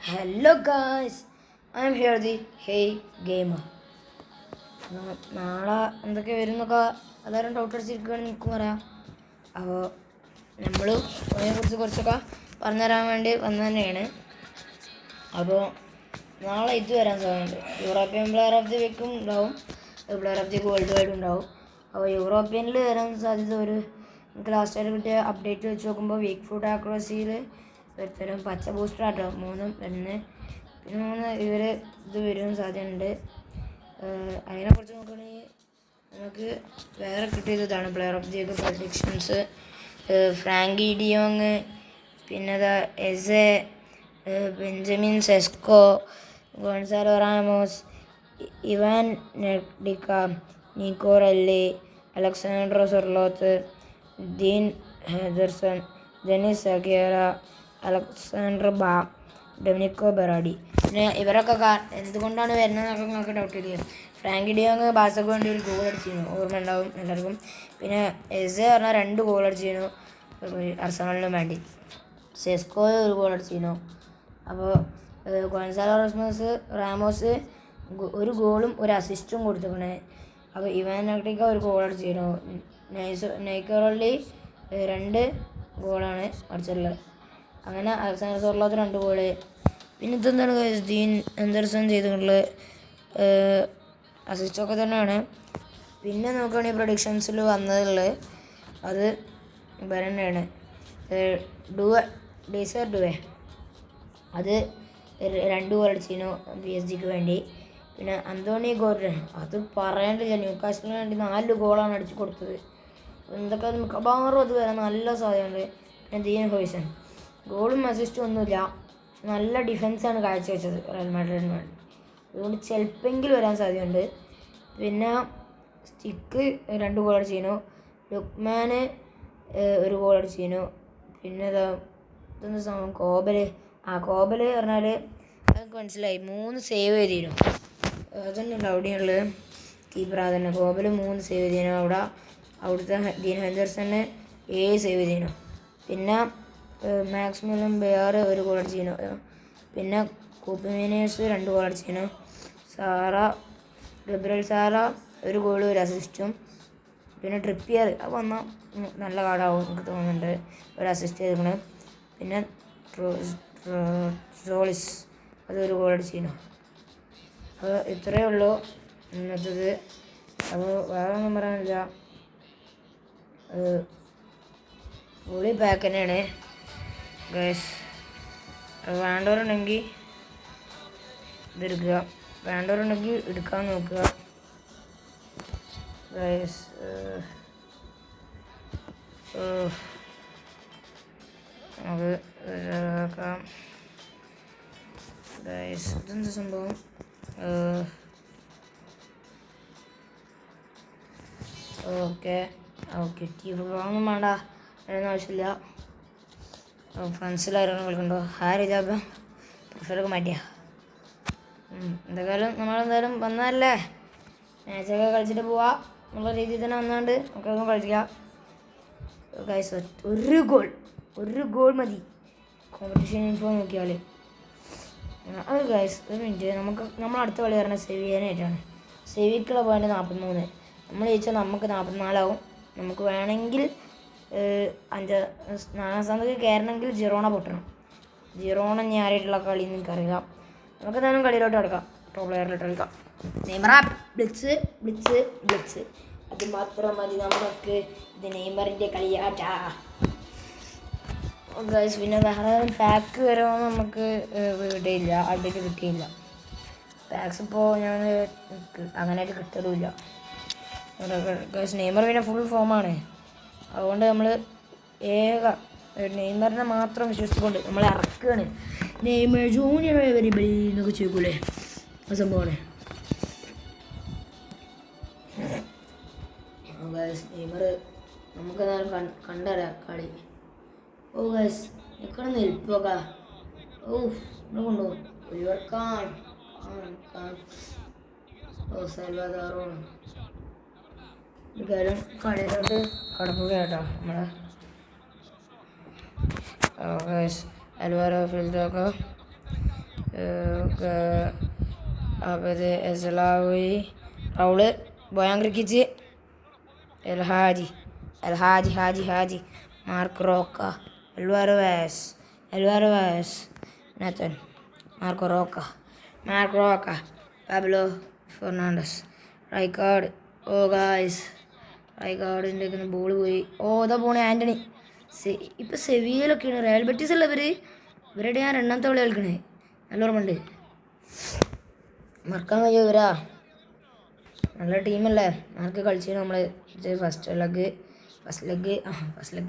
Hello guys, I'm here the Hey Gamer. നാളെ എന്തൊക്കെ വരും എന്നൊക്കെ എല്ലാവരും ഡൗട്ട് അടിച്ചിരിക്കുകയാണെന്ന് എനിക്ക് പറയാം. അപ്പോൾ നമ്മൾ അതിനെക്കുറിച്ച് കുറച്ചൊക്കെ പറഞ്ഞുതരാൻ വേണ്ടി വന്നത് തന്നെയാണ്. അപ്പോൾ നാളെ ഇത് വരാൻ സാധ്യതയുണ്ട്. യൂറോപ്യൻ പ്ലെയർ ഓഫ് ദി വീക്കും ഉണ്ടാവും, player of the world wide ഉണ്ടാവും. അപ്പോൾ യൂറോപ്യനിൽ വരാൻ സാധ്യത എനിക്ക് ലാസ്റ്റായിട്ട് കിട്ടിയ അപ്ഡേറ്റ് വെച്ച് നോക്കുമ്പോൾ വീക്ക് ഫുഡ് ആക്രോസിയിൽ ഒരുത്തരം പച്ച ബൂസ്റ്റർ ആട്ടോ 3 പിന്നെ 3 ഇവർ ഇത് വരും സാധ്യതയുണ്ട്. അതിനെക്കുറിച്ച് നോക്കുകയാണെങ്കിൽ നമുക്ക് വേറെ കിട്ടിയത് ഇതാണ് player of the week predictions. Frenkie de Jong, പിന്നെ Eze, Benjamin Sesko, Goncalo Ramos, Evan Ndicka, Nico Reilly, Alexander Sorloth, Dean Henderson, Denis അഗേറ, അലക്സാണ്ടർ ബാ, ഡൊമിനിക്കോ ബെറാഡി. പിന്നെ ഇവരൊക്കെ എന്തുകൊണ്ടാണ് വരുന്നതെന്നൊക്കെ നിങ്ങൾക്ക് ഡൗട്ട് ചെയ്തു. ഫ്രാങ്കി ഡിയോങ് ബാസക്ക് വേണ്ടി ഒരു ഗോൾ അടിച്ചിരുന്നു, ഓർമ്മ ഉണ്ടാവും എല്ലാവർക്കും. പിന്നെ എസെ പറഞ്ഞാൽ 2 ഗോൾ അടിച്ചിരുന്നു അർസണലിന് വേണ്ടി. സെസ്കോ ഒരു ഗോൾ അടിച്ചിരുന്നു. അപ്പോൾ ഗോൺസാലോ റാമോസ് 1 ഗോളും 1 അസിസ്റ്റും കൊടുത്തിരിക്കണേ. അപ്പോൾ ഇവാൻ നെഡിക്ക ഒരു ഗോൾ അടിച്ചിരുന്നു. നിക്കോ റെല്ലി 2 ഗോളാണ് അടിച്ചിട്ടുള്ളത്. അങ്ങനെ അലക്സാണ്ടർ സൊർലോത്ത് 2 ഗോള്. പിന്നെ ഇതെന്താണ് ഡീൻ ഹെൻഡർസൺ ചെയ്തിട്ടുള്ളത്, അസിസ്റ്റൊക്കെ തന്നെയാണ്. പിന്നെ നോക്കുകയാണെങ്കിൽ പ്രൊഡിക്ഷൻസിൽ വന്നതുള്ളത് അത് ഇവർ തന്നെയാണ്. ഡുവേ അത് 2 ഗോൾ അടിച്ചിരുന്നു PSG വേണ്ടി. പിന്നെ അന്തോണി ഗോർഡൻ അത് പറയേണ്ടില്ല, ന്യൂകാസ്റ്റിന് വേണ്ടി 4 ഗോളാണ് അടിച്ചു കൊടുത്തത്. എന്തൊക്കെ മിക്കവാറും അത് വരാൻ നല്ല സാധ്യതയുണ്ട്. പിന്നെ ഡീൻ ഹോയ്സൺ ഗോളും അസിസ്റ്റും ഒന്നുമില്ല, നല്ല ഡിഫൻസാണ് കാഴ്ചവെച്ചത് റയൽ മാഡ്രിഡിന് വേണ്ടി. അതുകൊണ്ട് ചിലപ്പെങ്കിലും വരാൻ സാധ്യതയുണ്ട്. പിന്നെ സ്റ്റിക്ക് 2 ഗോൾ അടിച്ചിരുന്നു. ലുക്മാന് 1 ഗോൾ അടിച്ചിരുന്നു. പിന്നെ ഇതെന്താ സംഭവം, കോബല് പറഞ്ഞാൽ അതൊക്കെ മനസ്സിലായി, 3 സേവ് ചെയ്തിരുന്നു. അതന്നെയുണ്ട് അവിടെയുള്ളത്. കീപ്പർ അതന്നെ കോബല് 3 സേവ് ചെയ്തിരുന്നു. അവിടുത്തെ ഡീൻ ഹെൻഡർസണ് 7 സേവ് ചെയ്തിരുന്നു. പിന്നെ മാക്സിമിലൻ ബെയർ 1 ഗോൾ അടിച്ചിരുന്നു. പിന്നെ കൂപ്പിമീനേഴ്സ് 2 ഗോൾ അടിച്ചിരുന്നു. ഗബ്രിയൽ സാറ 1 ഗോളും 1 അസിസ്റ്റും. പിന്നെ ട്രിപ്പിയർ അത് വന്നാൽ നല്ല കാർഡാവും എനിക്ക് തോന്നുന്നുണ്ട്, 1 അസിസ്റ്റ് ചെയ്തിരിക്കണം. പിന്നെ സോളിസ് അത് 1 ഗോൾ അടിച്ചിരുന്നു. അപ്പോൾ ഇത്രയേ ഉള്ളൂ ഇന്നത്തത്. അപ്പോൾ വേറെ ഒന്നും പറയാനില്ല, പൊളി പാക്ക് തന്നെയാണ് ഗൈസ്. വേണ്ടവരുണ്ടെങ്കിൽ ഇതെടുക്കുക, വേണ്ടവരുണ്ടെങ്കിൽ എടുക്കാൻ നോക്കുക ഗൈസ്. നമുക്ക് ഇതാക്കാം ഗൈസ്. ഇതെന്താ സംഭവം, ഓക്കെ ഒന്നും വേണ്ട, അതിനൊന്നും ആവശ്യമില്ല. ഫ്രണ്ട്സിലായിരുന്നു കളിക്കണ്ടോ ഹാരിതാബ പ്രൊഫൈലൊക്കെ മാറ്റിയ. നമ്മളെന്തായാലും വന്നതല്ലേ, മാച്ചൊക്കെ കളിച്ചിട്ട് പോവാം എന്നുള്ള രീതിയിൽ തന്നെ വന്നാണ്ട് നമുക്കൊന്നും കളിക്കാം ഗൈസ്. 1 ഗോൾ മതി കോമ്പറ്റീഷൻ ഇൻഫോ നോക്കിയാൽ. അത് ഗൈസ് ഒരു മിനിറ്റ്, നമ്മൾ അടുത്ത കളി പറഞ്ഞാൽ സെവിയാനായിട്ടാണ്. സെവിക്കുള്ള പോയിൻ്റ് 43, നമ്മൾ ജയിച്ചാൽ നമുക്ക് 44 ആവും. നമുക്ക് വേണമെങ്കിൽ 4ാം സ്ഥാനത്തേക്ക് കയറണമെങ്കിൽ ജിറോണ പൊട്ടണം. ജിറോണ ഇനി ആരായിട്ടുള്ള കളി എനിക്കറിയാം. നമുക്ക് എന്തായാലും കളിയിലോട്ട് കിടക്കാം, ടോപ്പ് പ്ലെയറിലോട്ട് കളിക്കാം. നെയ്മറ ബ്ലിറ്റ്സ് ഇത് മാത്രം മതി നമുക്ക്, ഇത് നെയ്മറിൻ്റെ കളിയാട്ടാ ഗൈസ്. പിന്നെ വേറെ പാക്ക് വരുമ്പോൾ നമുക്ക് ഇടയില്ല, അപ്ഡേറ്റ് കിട്ടിയില്ല. പാക്സ് ഇപ്പോൾ ഞാൻ അങ്ങനെയായിട്ട് കിട്ടലുമില്ല ഗൈസ്. നെയ്മർ പിന്നെ ഫുൾ ഫോമാണ്, അതുകൊണ്ട് നമ്മൾ നെയ്മറിനെ മാത്രം വിശ്വസിച്ചുകൊണ്ട് നമ്മൾ ഇറക്കുകയാണ്. നെയ്മർ ജൂനിയർ അവൈലബിൾ എന്നൊക്കെ ചോദിക്കൂലേ, ആ സംഭവമാണ് ഗൈസ്. നെയ്മർ നമുക്ക് കണ്ടറിയാം കളി. ഓ ഗൈസ് നിൽക്കണം നിൽപ്പൊക്കെ, ഇവിടെ കൊണ്ടുപോകും ഒഴിവാക്കാൻ. സൽവാദാറോ കാര്യം കളിയിലോട്ട് കടക്കുക കേട്ടോ നമ്മളെ അൽവാരോ ഫിൽഡൊക്കെ അവർ എസലാവി Raul Bojan Krkic Hagi Mark Rocca Alvaro Vaz Nathan Mark Rocca Pablo Fernandez Rijkaard. ഓ ഗായ്സ്, റൈക്കാർഡിൻ്റെ ബോൾ പോയി. ഇതാ പോണേ ആൻ്റണി. ഇപ്പം സെവിയയിലൊക്കെയാണ് റയൽ ബെറ്റീസ് അല്ല ഇവരുടെ ഞാൻ രണ്ടാമത്തെ കളി കളിക്കണേ. നല്ല ഓർമ്മയുണ്ട്, മറക്കാൻ കഴിയോ ഇവരാ? നല്ല ടീമല്ലേ. ആർക്ക് കളിച്ചു നമ്മൾ ഫസ്റ്റ് ലെഗ്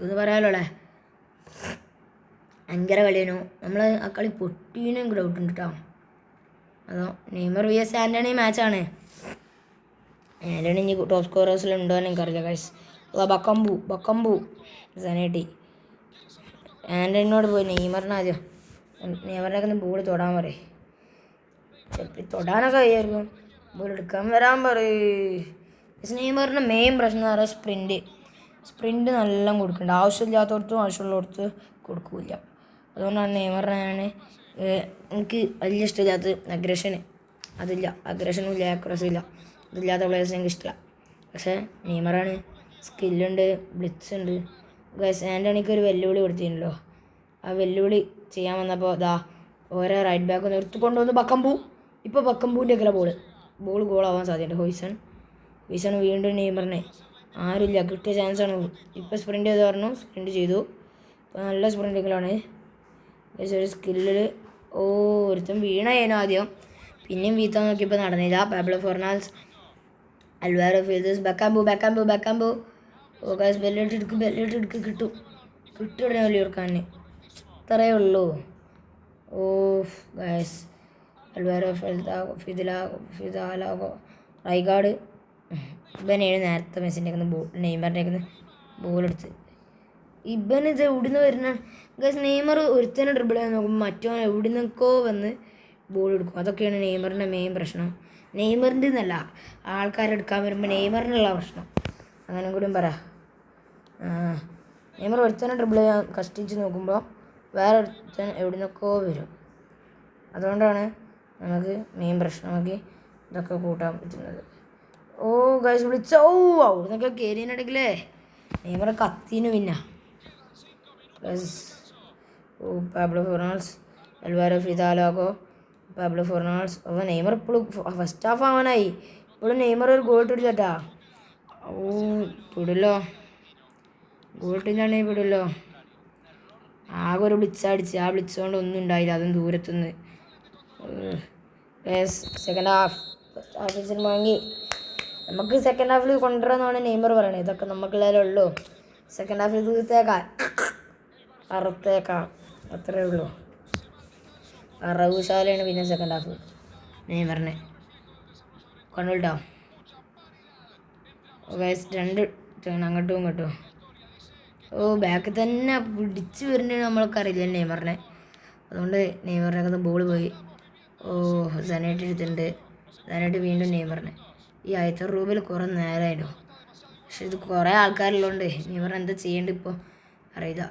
എന്ന് പറയാമല്ലോ അല്ലേ. ഭയങ്കര കളിയായിരുന്നു. നമ്മൾ ആ കളി പൊട്ടീനും എനിക്ക് ഡൗട്ട് ഉണ്ട് കേട്ടോ. അതോ നെയ്മർ vs ആൻ്റണി മാച്ചാണ്. ആൻ്റണി ഇനി ടോപ്പ് സ്കോറേഴ്സിലുണ്ടോ എന്ന് എനിക്കറിയില്ല ഗൈസ്. ബക്കംബു സനേട്ടി ആൻ്റണിനോട് പോയി നെയ്മറിനൊക്കെ ഒന്ന് ബോൾ തൊടാൻ പറയും. തൊടാനൊക്കെ കഴിയായിരിക്കും, ബോൾ എടുക്കാൻ വരാൻ പറയും. നെയ്മറിൻ്റെ മെയിൻ പ്രശ്നം എന്ന് പറയുക സ്പ്രിൻറ്റ് നല്ല കൊടുക്കുന്നുണ്ട്. ആവശ്യമില്ലാത്തടത്തും ആവശ്യമുള്ളിടത്ത് കൊടുക്കില്ല. അതുകൊണ്ടാണ് നെയ്മറിനെ എനിക്ക് വലിയ ഇഷ്ടമില്ലാത്ത അഗ്രഷനും ഇല്ല ആക്യുറസും ഇല്ല. ഇതില്ലാത്ത പ്ലേയേഴ്സ് എനിക്ക് ഇഷ്ടമില്ല. പക്ഷേ നെയ്മറാണ്, സ്കില്ലുണ്ട്, ബ്ലിറ്റ്സ് ഉണ്ട്. ആൻ്റണിക്ക് ഒരു വെല്ലുവിളി കൊടുത്തിട്ടുണ്ടല്ലോ. ആ വെല്ലുവിളി ചെയ്യാൻ വന്നപ്പോൾ ഓരോ റൈറ്റ് ബാക്ക് നിർത്തിക്കൊണ്ടുവന്ന് ബക്കംബൂൻ്റെ ഒക്കെ ബോൾ ഗോളാവാൻ സാധ്യതയുണ്ട്. ഹൊയ്സൺ വീണ്ടും നെയ്മറിനെ ആരുമില്ല, കിട്ടിയ ചാൻസാണ്. ഇപ്പോൾ സ്പ്രിൻ്റ് ചെയ്തു. ഇപ്പോൾ നല്ല സ്പ്രിൻറ്റുകളാണ്. ഒരു സ്കില്ലിൽ ഒരുത്തം വീണായിരുന്നു ആദ്യം, പിന്നെയും വീത്താൻ നോക്കിയപ്പോൾ നടന്നില്ല. പാബ്ലോ ഫെർണാണ്ടസ്, അൽവാരോ ഫീൽഡേഴ്സ്, ബക്കാംബു. ഗൈസ് ബെല്ലിട്ടെടുക്ക് കിട്ടും വലിയവർക്കാണ്. ഇത്രയേ ഉള്ളൂ. ഗൈസ് അൽവാരോ ഫിദാലാഗോ റൈഗാർഡ് ഇവനെയാണ് നേരത്തെ മെസ്സിൻ്റെ നെയ്മറിൻ്റെ ബോളെടുത്ത്. ഇവനിത് എവിടുന്ന് വരുന്ന ഗൈസ്? നെയ്മർ ഒരുത്തനെ ഡ്രിബിൾ ചെയ്യാൻ നോക്കുമ്പോൾ മറ്റവൻ എവിടുന്നൊക്കെ വന്ന് ബോൾ എടുക്കും. അതൊക്കെയാണ് നെയ്മറിൻ്റെ മെയിൻ പ്രശ്നം. നെയ്മറിൻ്റെ എന്നല്ല, ആൾക്കാരെടുക്കാൻ വരുമ്പോൾ നെയ്മറിനുള്ള പ്രശ്നം. അങ്ങനെ കൂടിയും പറ. നെയ്മർ ഒരുത്തനെ ഡ്രിബിൾ ചെയ്യാൻ കഷ്ടിച്ച് നോക്കുമ്പോൾ വേറെ ഒരുത്തൻ എവിടുന്നൊക്കെ വരും. അതുകൊണ്ടാണ് നമുക്ക് മെയിൻ പ്രശ്നമാക്കി ഇതൊക്കെ കൂട്ടാൻ പറ്റുന്നത്. ഗൈസ് വിളിച്ച അവിടുന്നൊക്കെ കയറിയിട്ടുണ്ടെങ്കിലേ നെയ്മർ കത്തിന് പിന്നെ Pablo Fernandez, Alvaro Fidalgo, Pablo Fernandez. അപ്പോൾ നെയ്മർ ഇപ്പോഴും ഫസ്റ്റ് ഹാഫ് ആവാനായി. ഇപ്പോഴും നെയ്മർ ഒരു ഗോൾ ഇട്ടില്ല. പിടില്ലോ, ഗോൾ ഇട്ടില്ലാണെങ്കിൽ പിടില്ലോ. ആകെ ഒരു ബ്ലിറ്റ്സ് ആ ബ്ലിറ്റ്സ് കൊണ്ട് ഒന്നും ഉണ്ടായില്ല, അതും ദൂരത്തുനിന്ന്. സെക്കൻഡ് ഹാഫ് വാങ്ങി നമുക്ക് സെക്കൻഡ് ഹാഫിൽ കൊണ്ടുവരാമെന്നാണ് നെയ്മർ പറയണത്. ഇതൊക്കെ നമുക്കുള്ളതിലുള്ളൂ. സെക്കൻഡ് ഹാഫിൽ അറുത്തേക്കാം, അത്രേ ഉള്ളൂ. അറവുശാലയാണ് പിന്നെ സെക്കൻഡ് ഹാഫ് നെയ്മറിനെ കണ്ടുകൊണ്ടാ. രണ്ട് അങ്ങോട്ടും ഇങ്ങോട്ടും. ബാക്കിൽ തന്നെ പിടിച്ച് വരുന്നത് നമ്മൾക്കറിയില്ല നെയ്മറിനെ. അതുകൊണ്ട് നെയ്മറിനൊക്കെ ബോൾ പോയി. സനേറ്റ് എടുത്തിട്ടുണ്ട്. സനേറ്റ് വീണ്ടും നെയ്മറിനെ. ഈ ആയിരത്തി രൂപയിൽ കുറേ നേരമായിരുന്നു. പക്ഷെ ഇത് കുറേ ആൾക്കാരുള്ളതുകൊണ്ട് നെയ്മർ എന്താ ചെയ്യേണ്ടത് ഇപ്പോൾ അറിയില്ല.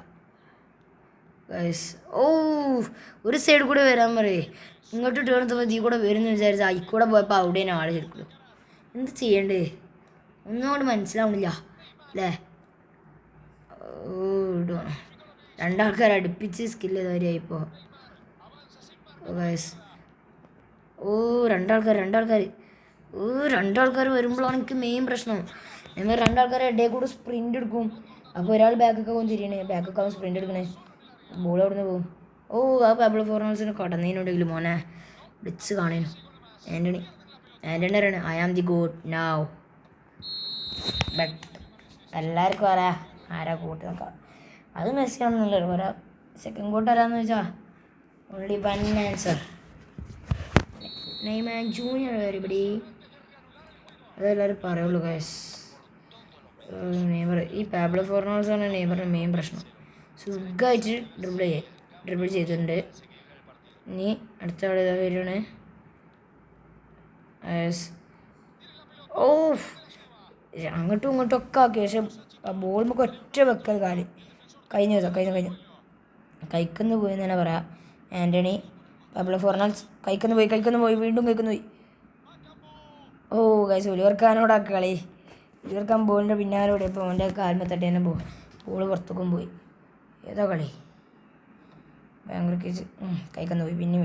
ഒരു സൈഡ് കൂടെ വരാൻ പറയേ. ഇങ്ങോട്ട് ടേണത്തപ്പോൾ ഇതിൽ കൂടെ വരുമെന്ന് വിചാരിച്ചാൽ അതിക്കൂടെ പോയപ്പോൾ അവിടെ ആൾ ശരിക്കും. എന്ത് ചെയ്യണ്ടേ ഒന്നുകൊണ്ട് മനസ്സിലാവണില്ല അല്ലേ. രണ്ടാൾക്കാർ അടുപ്പിച്ച് സ്കില്ല് ചെയ്തവരായിപ്പോൾ. രണ്ടാൾക്കാർ വരുമ്പോഴാണ് എനിക്ക് മെയിൻ പ്രശ്നം. നമ്മൾ രണ്ടാൾക്കാരെ ഇടയിൽ കൂടെ സ്പ്രിൻ്റ് എടുക്കും. അപ്പോൾ ഒരാൾ ബാക്കൊക്കെ ആവും തിരിയണേ, ബാക്കൊക്കെ ആവും സ്പ്രിൻ്റ് എടുക്കണേ, ബോൾ അവിടെ നിന്ന് പോകും. ആ പാബ്ലോ ഫെർണാണ്ടസിനെ കടന്നതിനുണ്ടെങ്കിൽ മോനെ വിളിച്ച് കാണേനു. ആൻ്റണി അറിയണേ I am the god now. But എല്ലാവർക്കും അറിയാം ആരാ കൂട്ടി നോക്കാം. അത് മെസ്സിയാണെന്നല്ലോ. സെക്കൻഡ് ഗോട്ട് ആരാന്ന് വെച്ചാൽ only one answer, Neymar junior everybody. അതെല്ലാവരും പറയുള്ളൂ ഗൈസ്. നെയ്മർ ഈ പാബ്ലോ ഫെർണാണ്ടസാണ് നെയ്മറിൻ്റെ മെയിൻ പ്രശ്നം. സുഖമായിട്ട് ഡ്രിബിൾ ചെയ്തിട്ടുണ്ട്. ഇനി അടുത്ത ആൾ ഇതാ വരികയാണ്. അങ്ങോട്ടും ഇങ്ങോട്ടും ഒക്കെ ആക്കി. പക്ഷെ ബോൾ നമുക്ക് ഒറ്റ വെക്കൽ കഴിഞ്ഞു കൈക്കുന്നു പോയി എന്ന് തന്നെ പറയാം. ആൻ്റണി പബ്ലോ ഫെർണാണ്ടസ് കഴിക്കുന്നു പോയി വീണ്ടും കഴിക്കുന്നു പോയി. ഓ ഗൈസ് ഒലിവർ ഖാനോടാ കളി. ഒലിവർ ഖാൻ ബോളിൻ്റെ പിന്നാലെ ഓടിയപ്പോൾ അവൻ്റെ കാൽമ തട്ടി തന്നെ ബോൾ പുറത്തേക്കും പോയി. ഏതാ കളി ഭയങ്കര കേസ്. കഴിക്കുന്നു പോയി പിന്നെയും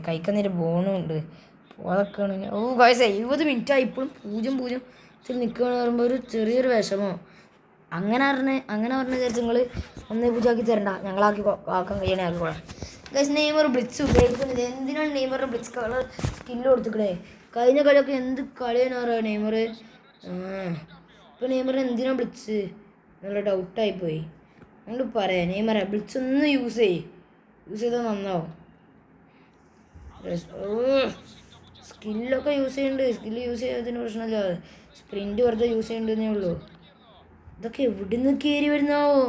കഴിക്കുന്നൊരു ബോണും ഉണ്ട്. പോതൊക്കെയാണ്. ഓ ഗൈസ് 70 മിനിറ്റായി ഇപ്പോഴും 0-0 നിൽക്കുകയെന്ന് പറയുമ്പോൾ ഒരു ചെറിയൊരു വിഷമോ. അങ്ങനെ പറഞ്ഞ വിചാരിച്ച് നിങ്ങൾ 1-0 തരണ്ട, ഞങ്ങളാക്കി ആക്കാൻ കഴിയണേ ആക്കിക്കോളാം. ഗൈസ് നെയ്മർ ബ്ലിറ്റ്സ് ഉപയോഗിക്കുന്നില്ല. എന്തിനാണ് നെയ്മറിന് ബ്ലിറ്റ്സ് കളർ സ്കില്ല് കൊടുത്തിക്കണേ? കഴിഞ്ഞ കളിയൊക്കെ എന്ത് കളിയാണ് പറയുക നെയ്മർ. ഇപ്പോൾ നെയ്മറിന് എന്തിനാണ് ബ്ലിറ്റ്സ് എന്നുള്ള ഡൗട്ടായിപ്പോയി. അതുകൊണ്ട് പറയാം നെയ്മറെ ബ്ലിറ്റ്സ് ഒന്ന് യൂസ് ചെയ്താൽ നന്നാവും. സ്കില്ലൊക്കെ യൂസ് ചെയ്യുന്നുണ്ട്. സ്കില്ല് യൂസ് ചെയ്യാത്തതിന് പ്രശ്നമില്ല. സ്പ്രിൻറ്റ് വെറുതെ യൂസ് ചെയ്യേണ്ടതേ ഉള്ളൂ. ഇതൊക്കെ എവിടെ നിന്ന് കയറി വരുന്നാവോ?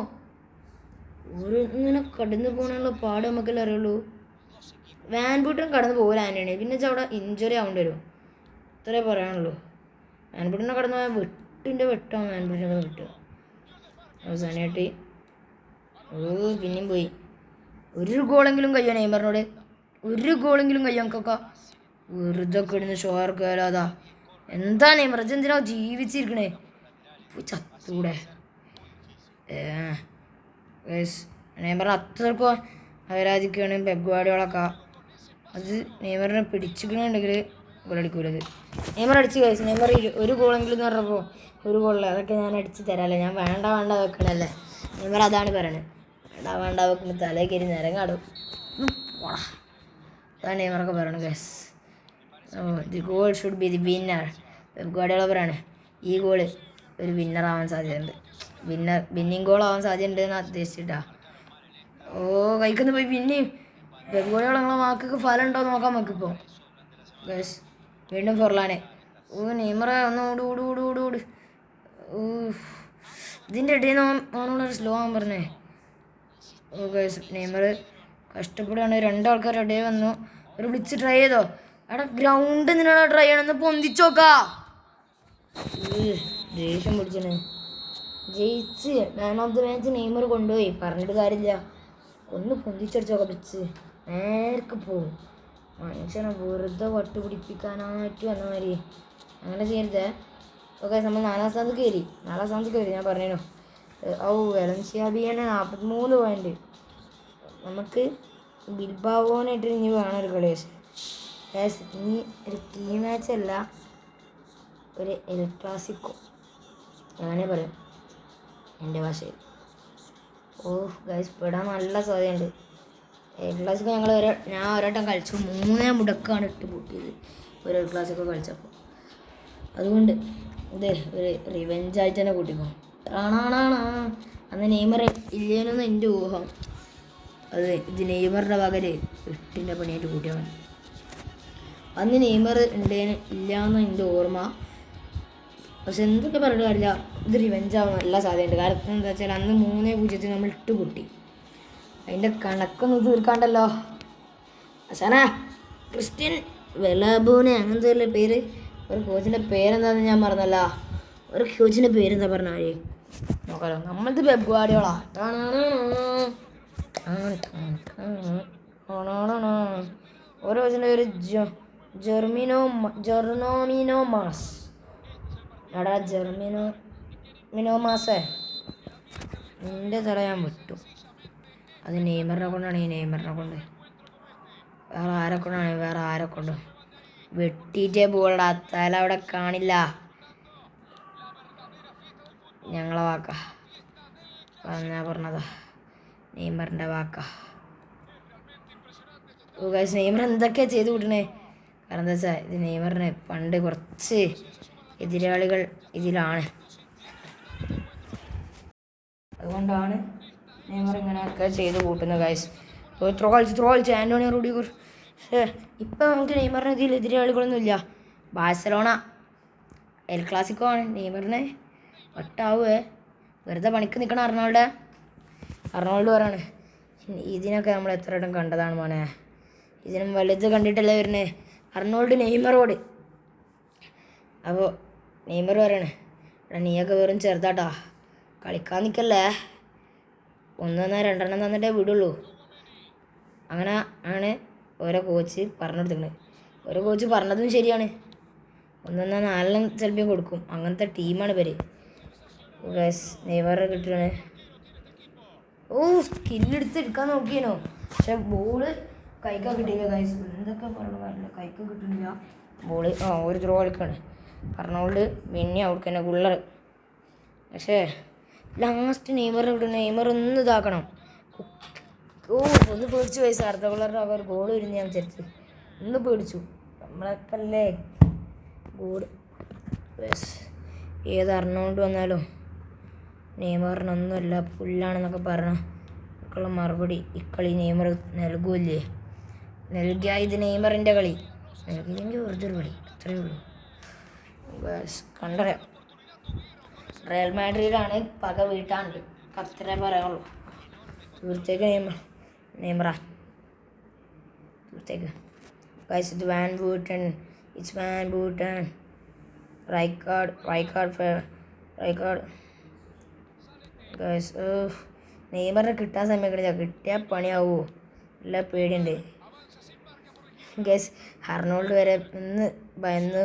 ഓരോ ഇങ്ങനെ കടന്നു പോകാനുള്ള പാട് നമുക്കല്ലേ അറിയുള്ളൂ. വാൻ ബൂട്ടൻ കടന്നു പോകില്ല ആൻ്റണി. പിന്നെ അവിടെ ഇഞ്ചുറി ആവേണ്ടി വരും. ഇത്രേ പറയാനുള്ളൂ. വാൻ ബൂട്ടനെ കടന്നു പോയാൽ വെട്ടാണ് വാൻ ബൂട്ടനെ കിട്ടുക. അവസാനമായിട്ട് പിന്നെയും പോയി. ഒരു ഗോളെങ്കിലും കഴിയോ നെയ്മറിനോട്? ഒരു ഗോളെങ്കിലും കഴിയോ നമുക്കൊക്കെ? വെറുതെ കിടന്ന് ഷോർക്കാലാതാ. എന്താ നെയ്മർ എന്തിനാ ജീവിച്ചിരിക്കണേ? ചത്തൂടെ? നെയ്മറിന് അത്രക്കും അവരാധിക്കുകയാണ് പെപ് ഗാർഡിയോളൊക്കെ. അത് നെയ്മറിനെ പിടിച്ചിക്കണമെങ്കിൽ ഗോളടിക്കൂലത്. നെയ്മർ അടിച്ച് കഴിച്ചു. നെയ്മർ ഒരു ഗോളെങ്കിലും എന്ന് പറഞ്ഞപ്പോൾ ഒരു ഗോളിൽ അതൊക്കെ ഞാൻ അടിച്ച് തരാമല്ലേ. ഞാൻ വേണ്ട വെക്കണല്ലേ. നെയ്മർ അതാണ് പറയണത്. വേണ്ട വെക്കുന്ന തലേ കയറി നിരങ്ങാടും. പോടാ, അതാണ് നെയ്മറൊക്കെ പറയണത് guys. The goal should be the winner. Pep Guardiola പറയാണ് ഈ ഗോള് ഒരു വിന്നർ ആവാൻ സാധ്യതയുണ്ട്. വിന്നിങ് ഗോൾ ആവാൻ സാധ്യതയുണ്ട് എന്ന് ഉദ്ദേശിച്ചിട്ടാ. ഓ കഴിക്കുന്നു പോയി പിന്നെയും. പെപ് ഗാർഡിയോള നിങ്ങളെ വാക്കൊക്കെ ഫലം ഉണ്ടോ നോക്കാൻ നമുക്കിപ്പോൾ ഗൈസ്. വീണ്ടും ഫൊർലാനെ. ഓ നെയ്മറെ ഒന്ന് ഓട്. ഇതിൻ്റെ ഇടയിൽ നിന്ന് ഓനോടൊരു സ്ലോ ആവാൻ പറഞ്ഞേ. ഓ ഗൈസ് നെയ്മർ കഷ്ടപ്പെടുകയാണ്. രണ്ടാൾക്കാർ ഇടയിൽ വന്നു. ഒരു ബ്ലിറ്റ്സ് ട്രൈ ചെയ്തോ? അവിടെ ഗ്രൗണ്ട് നിന്നാണ് ട്രൈ ചെയ്യണമെന്ന് പൊന്തിച്ചോക്കാ. ദേഷ്യം പിടിച്ചാണ്. ജയിച്ച് man of the match Neymar കൊണ്ടുപോയി. പറഞ്ഞിട്ട് കാര്യമില്ല. ഒന്ന് പൊന്തിച്ചടിച്ചോക്കാം ബ്ലിറ്റ്സ്. നേർക്ക് പോവും. മനുഷ്യനെ വെറുതെ വട്ടുപിടിപ്പിക്കാനായിട്ട് വന്ന മാതിരി അങ്ങനെ ചെയ്യരുതേ. ഓക്കെ നമ്മൾ 4ാം സ്ഥാനത്ത് കയറി. ഞാൻ പറഞ്ഞു. വെലൻസിയാബിയാണ് 43 പോയിന്റ്. നമുക്ക് ബിൽബാവോനായിട്ട് ഇനി വേണം ഒരു കളി. ഇനി ഒരു ടീം മാച്ച് അല്ല, ഒരു എൽ ക്ലാസിക്കോ അങ്ങനെ പറയും എൻ്റെ ഭാഷയിൽ. ഓ ഗൈസ് പെടാൻ നല്ല സാധ്യതയുണ്ട്. എൽ ക്ലാസിക്കോ ഞാൻ ഒരട്ടം കളിച്ചു. 3 മുടക്കാണ് ഇട്ട് പൂട്ടിയത് ഒരു എൽ ക്ലാസിക്കോ കളിച്ചപ്പോൾ. അതുകൊണ്ട് ഇത് ഒരു റിവെഞ്ചായിട്ട് തന്നെ കൂട്ടിക്കോ. അന്ന് നെയ്മർ ഇല്ലേനൊന്നും എൻ്റെ ഊഹം. ഇത് നെയ്മറിൻ്റെ പകല് 8ൻ്റെ പണിയായിട്ട് കൂട്ടിയാൽ മതി. അന്ന് നെയ്മർ ഇല്ലയെന്ന് എൻ്റെ ഓർമ്മ. പക്ഷെ എന്തൊക്കെ പറഞ്ഞിട്ട് കാര്യമില്ല, ഇത് റിവെഞ്ചാവാൻ നല്ല സാധ്യതയുണ്ട്. കാരണം എന്താ വെച്ചാൽ അന്ന് 3-0 നമ്മൾ ഇട്ട് പൊട്ടി. അതിൻ്റെ കണക്കൊന്നും തീർക്കാണ്ടല്ലോ. അശാന ക്രിസ്ത്യൻ വെലാബൂനെ അങ്ങനത്തെ ഒരു പേര്. ഒരു കോച്ചിൻ്റെ പേരെന്താണെന്ന് ഞാൻ പറഞ്ഞല്ല. ഒരു കോച്ചിൻ്റെ പേരെന്താ പറഞ്ഞാൽ നോക്കാലോ. നമ്മളത് പെപ് ഗാർഡിയോള. ഓരോ കോച്ചിൻ്റെ പേര് ജെർമിനോ മാസ്. എടാ ജെർമിനോ മാസേ, നിൻ്റെ തല ഞാൻ വിട്ടു. അത് നെയ്മറിനെ കൊണ്ടാണ്. വേറെ ആരെ കൊണ്ടും വെട്ടിയിട്ടേ പോളടാ. തല അവിടെ കാണില്ല. ഞങ്ങളെ വാക്ക പറഞ്ഞതാ, നെയ്മറിൻ്റെ വാക്ക. നെയ്മർ എന്തൊക്കെയാ ചെയ്ത് കൂട്ടണേ? കാരണം എന്താ വെച്ചാൽ ഇത് നെയ്മറിന് പണ്ട് കുറച്ച് എതിരാളികൾ ഇതിലാണ്. അതുകൊണ്ടാണ് നെയ്മർ ഇങ്ങനെയൊക്കെ ചെയ്ത് കൂട്ടുന്നത് ഗൈസ്. ത്രോ കളിച്ച് ആൻ്റോണിയോ റൂഡിഗർ. ഇപ്പം നമുക്ക് നെയ്മറിന് ഇതിൽ എതിരാളികളൊന്നുമില്ല. ബാഴ്സലോണ എൽ ക്ലാസിക്കോ ആണ്. നെയ്മറിന് ഒട്ടാവുമേ വെറുതെ പണിക്ക് നിൽക്കണം. അർണോൾഡ് പറയാണ് ഇതിനൊക്കെ നമ്മൾ എത്ര ഇടം കണ്ടതാണ് മോനെ. ഇതിനും വലുത് കണ്ടിട്ടല്ലേ വരുന്നത് അർണോൾഡ് നെയ്മറോട്. അപ്പോൾ നെയ്മർ പറയണേ എടാ നീയൊക്കെ വെറും ചെറുതാട്ടാ, കളിക്കാൻ നിൽക്കല്ലേ. 1-2 തന്നിട്ടേ വിടുള്ളൂ. അങ്ങനെ ആണ് ഓരോ കോച്ച് പറഞ്ഞു കൊടുത്തിട്ടുണ്ട്. ഓരോ കോച്ച് പറഞ്ഞതും ശരിയാണ്. ഒന്നൊന്നാ 4 ചിലപ്പോൾ കൊടുക്കും. അങ്ങനത്തെ ടീമാണ് ഇവർ. ഗൈസ് നെയ്മർ കിട്ടുകയാണ്. സ്കില്ലെടുത്ത് എടുക്കാൻ നോക്കിയേനോ, പക്ഷെ ബോള് കൈക്ക് കിട്ടിയില്ല. ഗൈസ് എന്തൊക്കെ പറഞ്ഞില്ല, കൈക്ക് കിട്ടുന്നില്ല ബോള്. ഒരു ത്രോ കളിക്കാണ് പറഞ്ഞോണ്ട് പിന്നെ അവർക്ക് തന്നെ ഗുള്ളർ. പക്ഷേ ലാസ്റ്റ് നെയ്മറിന് കിട്ടും. നെയ്മർ ഒന്ന് ഇതാക്കണം. ഒന്ന് പേടിച്ചു പോയി. അർദ്ധ ഗോളറുടെ ഒരു ഗോൾ വരുന്ന ഞാൻ വിചാരിച്ചു. ഒന്ന് പേടിച്ചു. നമ്മളെപ്പല്ലേ ഗോൾ ഏത് അറിഞ്ഞുകൊണ്ട് വന്നാലും നെയ്മറിനൊന്നുമല്ല പുല്ലാണെന്നൊക്കെ പറഞ്ഞ മറുപടി ഇക്കളി നെയ്മർ നൽകൂല്ലേ. നൽകിയ ഇത് നെയ്മറിൻ്റെ കളി, നൽകിയില്ലെങ്കിൽ വെറുതെ ഒരു കളി, അത്രയേ ഉള്ളൂ. കണ്ടറിയാം. റയൽ മാഡ്രിഡാണ് പക വീട്ടാണ്ട്, അത്രേ പറയാനുള്ളൂ. തീർച്ചയായിട്ടും നെയ്മറാ തീർച്ചയായിട്ടും. ഗൈസ് ഇത് van Buyten, it's van Buyten. Rijkaard guys നെയ്മറിനെ കിട്ടാൻ സമയം കിട്ടിയാൽ പണിയാവോ, എല്ലാ പേടിയുണ്ട്. ഗൈസ് അർണോൾഡ് വരെ ഒന്ന് ഭയന്ന്.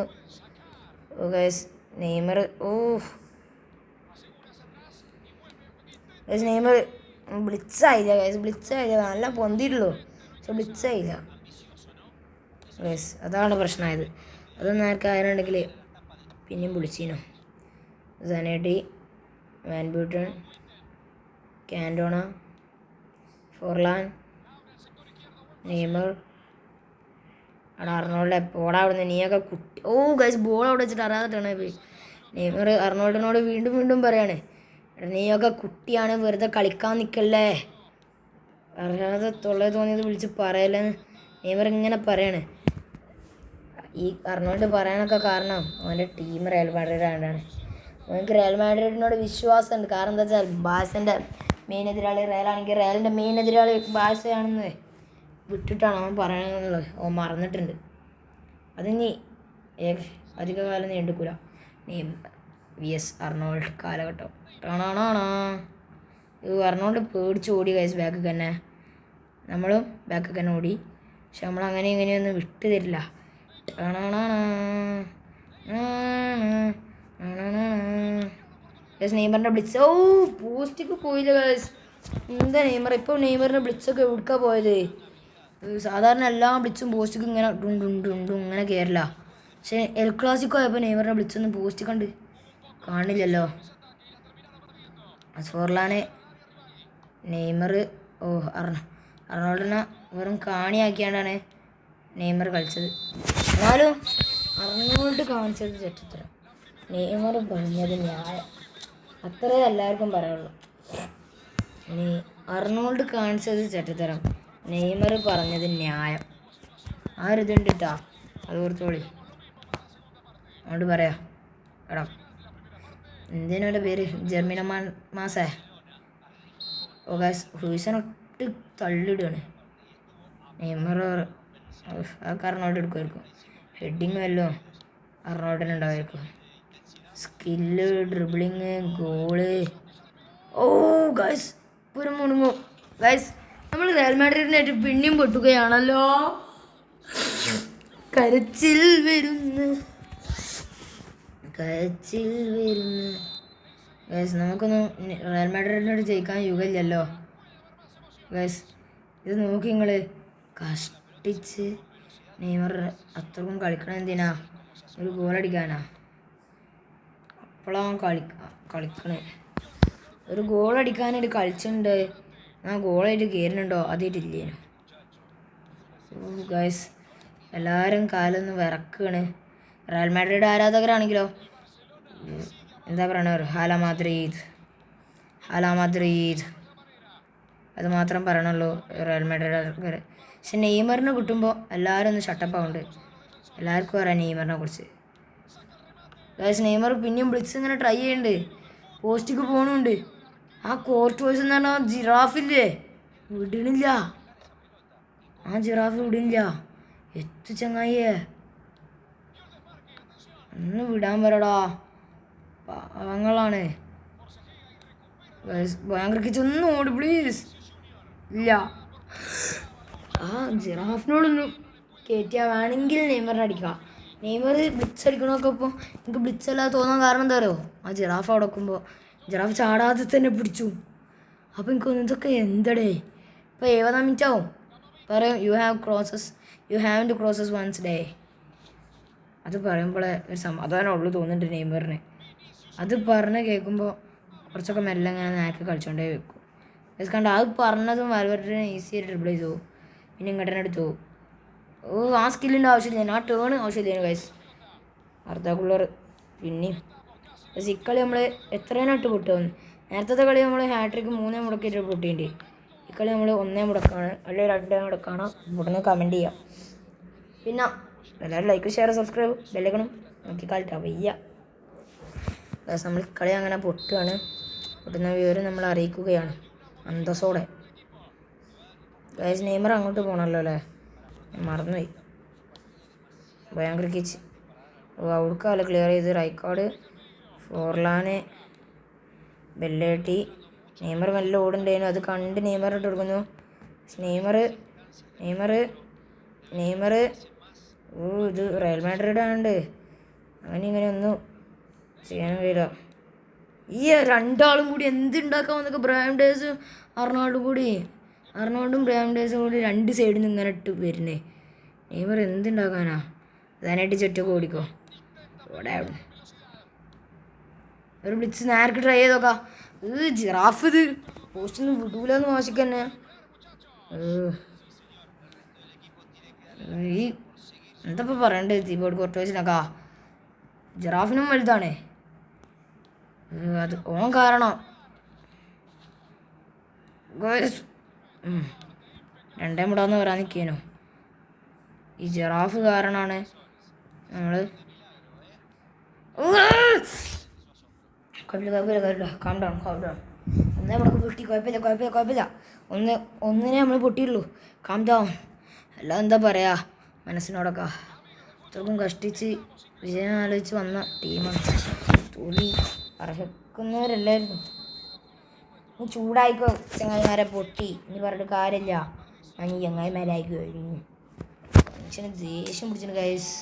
ഗൈസ് നെയ്മർ നെയ്മർ ബ്ലിറ്റ്സായില്ല. ഗൈസ് ബ്ലിറ്റ്സായില്ല, നല്ല പൊന്തിയിട്ടുള്ളൂ, പക്ഷെ ബ്ലിറ്റ്സായില്ല. ഗൈസ് അതാണ് പ്രശ്നമായത്. അതൊന്നും ആർക്കും ആയിരുന്നുണ്ടെങ്കിൽ പിന്നെയും വിളിച്ചീനോ. സനേട്ടി, വാൻ ബൂട്ടൺ, കാൻഡോണ, ഫോർലാൻ, നെയ്മർ. അവിടെ അർണോൾഡ് എപ്പോഴാ അവിടെ നിന്ന് നീയൊക്കെ കുട്ടി. ഗൈസ് ബോൾ അവിടെ വെച്ചിട്ട് അറിയാതിട്ടാണ് പോയി. നെയ്മർ അർണോൾഡിനോട് വീണ്ടും വീണ്ടും പറയാണ്, നീയൊക്കെ കുട്ടിയാണ്, വെറുതെ കളിക്കാൻ നിൽക്കല്ലേ, അറിയാതെ തൊള്ളേ തോന്നിയത് വിളിച്ച് പറയല്ലെന്ന് നെയ്മർ ഇങ്ങനെ പറയാണ്. ഈ അർണോൾഡ് പറയാനൊക്കെ കാരണം അവൻ്റെ ടീം റയൽ മാഡ്രിഡ് ആയതുകൊണ്ടാണ്. അവർക്ക് റയൽ മാഡ്രിഡിനോട് വിശ്വാസമുണ്ട്. കാരണം എന്താ വെച്ചാൽ ബാഴ്സൻ്റെ മെയിൻ എതിരാളി റയലാണെങ്കിൽ റയലിൻ്റെ മെയിൻ എതിരാളി ബാഴ്സയാണെന്ന് വിട്ടിട്ടാണ് അവൻ പറയണമെന്നുള്ളത്. അവൻ മറന്നിട്ടുണ്ട്. അതിനി അധികകാലം നീണ്ടുക്കൂല. VS അർണോൾഡ് കാലഘട്ടം. അർണോൾഡ് പേടിച്ച് ഓടി ഗൈസ് ബാക്ക് തന്നെ. നമ്മളും ബാക്ക് തന്നെ ഓടി. പക്ഷെ നമ്മളങ്ങനെ ഇങ്ങനെയൊന്നും വിട്ടു തരില്ല. നെയ്മറിൻ്റെ ബ്ലിറ്റ്സ് പോസ്റ്റിക്ക് പോയില്ല ഗൈസ്. എന്താ നെയ്മർ ഇപ്പോൾ നെയ്മറിൻ്റെ ബ്ലിറ്റ്സൊക്കെ എവിടുക്കാണ് പോയത്? സാധാരണ എല്ലാ ബ്ലിറ്റ്സും പോസ്റ്റിക്ക് ഇങ്ങനെ ഡുണ്ടും ഇങ്ങനെ കയറില്ല. പക്ഷേ എൽ ക്ലാസിക്കോ ആയപ്പോൾ നെയ്മറിൻ്റെ ബ്ലിറ്റ്സൊന്നും പോസ്റ്റ് കണ്ട് കാണില്ലല്ലോ. ഫോർലാനെ നെയ്മർ അർണോൾഡിനെ വെറും കാണിയാക്കിയാണ്ടാണ് നെയ്മർ കളിച്ചത്. എന്നാലും അർണോൾഡ് കാണിച്ചത് തെറ്റിത്തരം, നെയ്മർ പറഞ്ഞത് ന്യായം, അത്രേ എല്ലാവർക്കും പറയുള്ളൂ. അർണോൾഡ് കാണിച്ചത് തെറ്റിത്തരം, നെയ്മർ പറഞ്ഞത് ന്യായം. ആ ഒരു ഇതുണ്ട് കേട്ടോ, അത് ഓർത്തോളി. അതുകൊണ്ട് പറയാം എടാ, എന്തേനോൻ്റെ പേര് ജെർമിന മാസേ. ഹൂസനൊട്ട് തള്ളിടുകയാണ്. നെയ്മർ അതൊക്കെ അർണോൾഡ് എടുക്കുമായിരിക്കും. ഹെഡിങ് വല്ലോ അർണോൾഡിനുണ്ടാവുമായിരിക്കും. Skill, dribbling, goal. ഗൈസ് പുരം മുണുങ്ങും. ഗൈസ് നമ്മൾ റയൽ മാഡ്രിഡിനായിട്ട് പിന്നെയും പൊട്ടുകയാണല്ലോ. കരച്ചിൽ വരുന്നു. ഗൈസ് നമുക്കൊന്നും റയൽ മാഡ്രിഡിനോട് ജയിക്കാൻ യുഗമില്ലല്ലോ ഗൈസ്. ഇത് നോക്കി നിങ്ങൾ കഷ്ടിച്ച് നെയ്മർ അത്രക്കും കളിക്കണം എന്തിനാ? ഒരു ഗോളടിക്കാനാ? അപ്പോഴാണ് കളിക്കണേ. ഒരു ഗോളടിക്കാനായിട്ട് കളിച്ചിട്ടുണ്ട്. ഗോളായിട്ട് കയറുന്നുണ്ടോ? അതായിട്ടില്ലേ ഗൈസ്. എല്ലാവരും കാലൊന്ന് വിറക്കുകയാണ്. റയൽ മാഡ്രിഡ് ആരാധകരാണെങ്കിലോ എന്താ പറയണവർ ഹാല മാദ്രീദ് അത് മാത്രം പറയണുള്ളൂ റയൽ മാഡ്രിഡ് ആൾക്കാർ. പക്ഷെ നെയ്മറിന് കിട്ടുമ്പോൾ എല്ലാവരും ഒന്ന് ഷട്ടപ്പാവുണ്ട്. എല്ലാവർക്കും അറിയാം നെയ്മറിനെ കുറിച്ച്. ഗൈസ് നെയ്മർ പിന്നെയും ബ്ലിറ്റ്സ് ഇങ്ങനെ ട്രൈ ചെയ്യുന്നുണ്ട്, പോസ്റ്റിക്ക് പോകണുണ്ട്. ആ കോർട്ട് വോയ്സ് എന്ന് പറഞ്ഞാൽ ജിറാഫില്ലേ, വിടണില്ല. ആ ജിറാഫ് വിടണില്ല. എത്തു ചങ്ങായിയേ, ഒന്ന് വിടാൻ പറയടാ, പാവങ്ങളാണ്. ഭയങ്കര കിച്ചൊന്നും ഓടി പ്ലീസ്. ഇല്ല ആ ജിറാഫിനോടൊന്ന് കയറ്റിയാൽ വേണമെങ്കിൽ നെയ്മറിനെ അടിക്കാം. നെയ്മർ ബ്ലിറ്റ്സ് അടിക്കണമൊക്കെ ഇപ്പോൾ എനിക്ക് ബ്ലിറ്റ്സ് അല്ലാതെ തോന്നാൻ കാരണം എന്താ പറയുമോ, ആ ജിറാഫ് അവിടെ വെക്കുമ്പോൾ ജിറാഫ് ചാടാതെ തന്നെ പിടിച്ചു. അപ്പോൾ എനിക്ക് തോന്നുന്നു ഇതൊക്കെ എന്തടേ. ഇപ്പോൾ 70 മിനിറ്റ് ആവും പറയും you have to crosses once day. അത് പറയുമ്പോഴേ ഒരു സമാധാനമുള്ളൂ തോന്നുന്നുണ്ട് നെയ്മറിന്. അത് പറഞ്ഞ് കേൾക്കുമ്പോൾ കുറച്ചൊക്കെ മെല്ലെ ഇങ്ങനെ നേരത്തെ കളിച്ചുകൊണ്ടേ വെക്കും. കണ്ട അത് പറഞ്ഞതും വരവരുടെ ഈസിയായിട്ട് ഡ്രിബിൾ ചെയ്തു, പിന്നെ ഇങ്ങോട്ട് എടുത്തു. ആ സ്കില്ലിൻ്റെ ആവശ്യമില്ല, ആ ടേൺ ആവശ്യമില്ല ഗൈസ്. അർദ്ധക്കുള്ളർ പിന്നെയും ഇക്കളി നമ്മൾ എത്രേനായിട്ട് പൊട്ടുമെന്ന്. നേരത്തെ കളി നമ്മൾ ഹാട്രിക്ക് 3 മുടക്കിയിട്ട് പൊട്ടിയിട്ടുണ്ട്. ഇക്കളി നമ്മൾ 1 മുടക്കാണ് അല്ലെങ്കിൽ 2 മുടക്കാണ്. ഇവിടുന്ന് കമൻറ്റ് ചെയ്യാം. പിന്നെ എല്ലാവരും ലൈക്ക് ഷെയർ സബ്സ്ക്രൈബ് ബെല്ലൈക്കണം നോക്കി കളിട്ടാ വയ്യ. നമ്മൾ കളി അങ്ങനെ പൊട്ടുകയാണ്. പൊട്ടുന്ന വിവരം നമ്മൾ അറിയിക്കുകയാണ് അന്തസ്സോടെ. ഗൈസ് നെയ്മർ അങ്ങോട്ട് പോകണമല്ലോ അല്ലേ, മറന്നുപോയി. ഭയങ്കര കിച്ച് ഔട്ക്കാല് ക്ലിയർ ചെയ്ത് റൈക്കാർഡ് ഫോർലാന് ബെല്ലേട്ടി. നെയ്മർ മെല്ലെ ഓടുണ്ടായിരുന്നു, അത് കണ്ട് നെയ്മർ ഇട്ട് കൊടുക്കുന്നു. നെയ്മർ ഇത് റയൽ മാഡ്രിഡ് ആണ്ട് അങ്ങനെ ഇങ്ങനെ ഒന്നും ചെയ്യാൻ കഴിയില്ല. ഈ 2 ആളും കൂടി എന്തുണ്ടാക്കാമെന്നൊക്കെ അർണോൾഡും ബ്രാൻഡേഴ്സും കൂടി 2 സൈഡിൽ നിന്ന് ഇങ്ങനെ ഇട്ട് വരുന്നേ. നെയ്മർ എന്തുണ്ടാക്കാനാ, അതിനായിട്ട് ചുറ്റൊക്കെ ഓടിക്കോ ഓടെ. ഒരു ബ്ലിറ്റ്സ് നേർക്ക് ട്രൈ ചെയ്ത് നോക്കാം. ജിറാഫ് ഇത് പോസ്റ്റൊന്നും വിടൂലെന്ന് വാശിക്ക് തന്നെ. ഈ എന്താ ഇപ്പോൾ പറയണ്ടത്, കീബോർഡ് കോർട്ടേഴ്സിനൊക്കെ ജിറാഫിനും വലുതാണേ. അത് ഓൻ കാരണം 2 മുടാന്ന് പറയാൻ നിൽക്കേനു. ഈ ജിറാഫ് കാരണമാണ് നമ്മൾ കുഴപ്പമില്ല കാം ഡൗൺ. 1 മുടക്ക് പൊട്ടി, കുഴപ്പമില്ല. ഒന്നിനെ നമ്മൾ പൊട്ടിയുള്ളൂ. Calm down. എല്ലാം എന്താ പറയുക, മനസ്സിനോടൊക്കെ അത്രക്കും കഷ്ടിച്ച് വിജയം ആലോചിച്ച് വന്ന ടീമാണ്. തോൽവി അർഹിക്കുന്നവരല്ലായിരുന്നു. നീ ചൂടായിക്കോ ചങ്ങായിമാരെ, പൊട്ടി ഇനി പറഞ്ഞിട്ട് കാര്യമില്ല. ഞാൻ ഈ ചങ്ങായിമാരായിക്കോ കഴിഞ്ഞു. മനുഷ്യന് ദേഷ്യം പിടിച്ചിട്ട് ഗൈസ്.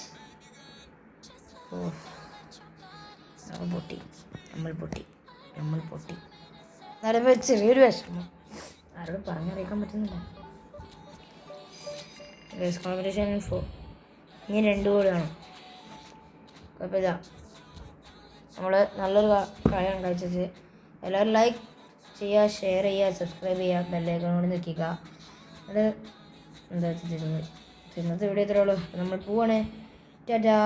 നമ്മൾ പൊട്ടി എന്നാലും ചെറിയൊരു വിഷമം ആരോട് പറഞ്ഞറിയിക്കാൻ പറ്റുന്നില്ല. ഗൈസ് കോമ്പറ്റീഷൻ ഇനി 2 ഗോളാണ്. കുഴപ്പമില്ല, നമ്മൾ നല്ലൊരു കളിയാണ് കളിച്ചത്. എല്ലാവരും ലൈക്ക് ചെയ്യുക, ഷെയർ ചെയ്യുക, സബ്സ്ക്രൈബ് ചെയ്യുക, ബെല്ലൈക്കണോട് നിൽക്കുക. അത് എന്താ ഇന്നത്തെ വീഡിയോ ഇത്രയേ ഉള്ളൂ. നമ്മൾ പോവാണ്. ടാറ്റാ.